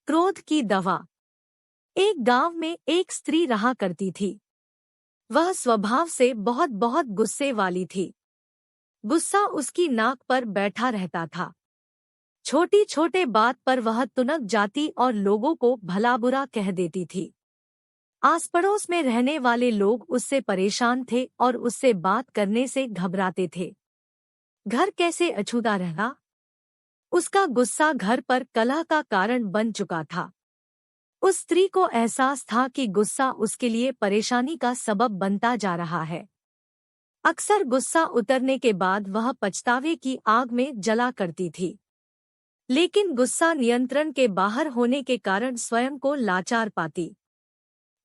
क्रोध की दवा। एक गांव में एक स्त्री रहा करती थी। वह स्वभाव से बहुत बहुत गुस्से वाली थी। गुस्सा उसकी नाक पर बैठा रहता था। छोटी छोटे बात पर वह तुनक जाती और लोगों को भला बुरा कह देती थी। आस पड़ोस में रहने वाले लोग उससे परेशान थे और उससे बात करने से घबराते थे। घर कैसे अछूता रहा। उसका गुस्सा घर पर कलह का कारण बन चुका था। उस स्त्री को एहसास था कि गुस्सा उसके लिए परेशानी का सबब बनता जा रहा है। अक्सर गुस्सा उतरने के बाद वह पछतावे की आग में जला करती थी। लेकिन गुस्सा नियंत्रण के बाहर होने के कारण स्वयं को लाचार पाती।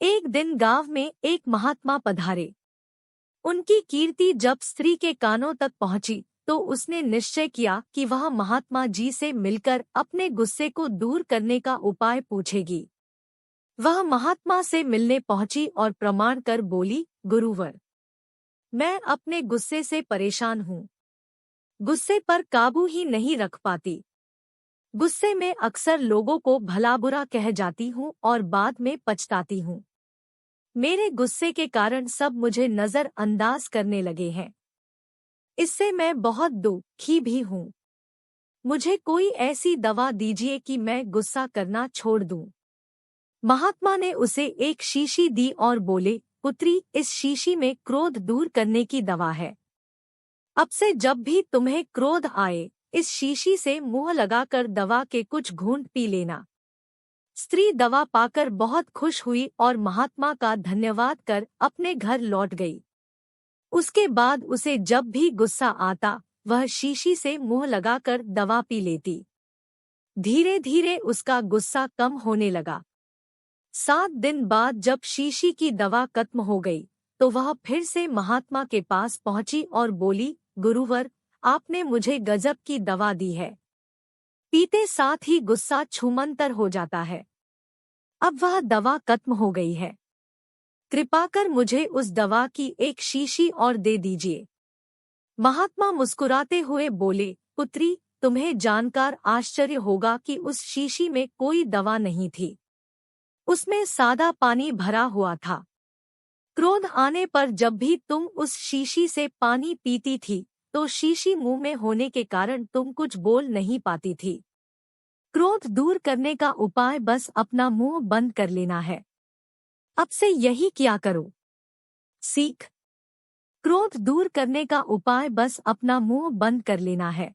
एक दिन गांव में एक महात्मा पधारे। उनकी कीर्ति जब स्त्री के कानों तक पहुंची तो उसने निश्चय किया कि वह महात्मा जी से मिलकर अपने गुस्से को दूर करने का उपाय पूछेगी। वह महात्मा से मिलने पहुंची और प्रमाण कर बोली, गुरुवर, मैं अपने गुस्से से परेशान हूँ। गुस्से पर काबू ही नहीं रख पाती। गुस्से में अक्सर लोगों को भला बुरा कह जाती हूँ और बाद में पछताती हूँ। मेरे गुस्से के कारण सब मुझे नजरअंदाज करने लगे हैं। इससे मैं बहुत दुखी भी हूँ। मुझे कोई ऐसी दवा दीजिए कि मैं गुस्सा करना छोड़ दूँ। महात्मा ने उसे एक शीशी दी और बोले, पुत्री, इस शीशी में क्रोध दूर करने की दवा है। अब से जब भी तुम्हें क्रोध आए, इस शीशी से मुंह लगाकर दवा के कुछ घूंट पी लेना। स्त्री दवा पाकर बहुत खुश हुई और महात्मा का धन्यवाद कर अपने घर लौट गई। उसके बाद उसे जब भी गुस्सा आता, वह शीशी से मुंह लगाकर दवा पी लेती। धीरे धीरे उसका गुस्सा कम होने लगा। 7 दिन बाद जब शीशी की दवा खत्म हो गई तो वह फिर से महात्मा के पास पहुंची और बोली, गुरुवर, आपने मुझे गजब की दवा दी है। पीते साथ ही गुस्सा छूमंतर हो जाता है। अब वह दवा खत्म हो गई है। कृपा कर मुझे उस दवा की एक शीशी और दे दीजिए। महात्मा मुस्कुराते हुए बोले, पुत्री, तुम्हें जानकर आश्चर्य होगा कि उस शीशी में कोई दवा नहीं थी। उसमें सादा पानी भरा हुआ था। क्रोध आने पर जब भी तुम उस शीशी से पानी पीती थी तो शीशी मुंह में होने के कारण तुम कुछ बोल नहीं पाती थी। क्रोध दूर करने का उपाय बस अपना मुंह बंद कर लेना है। अब से यही किया करो। सीख। क्रोध दूर करने का उपाय बस अपना मुंह बंद कर लेना है।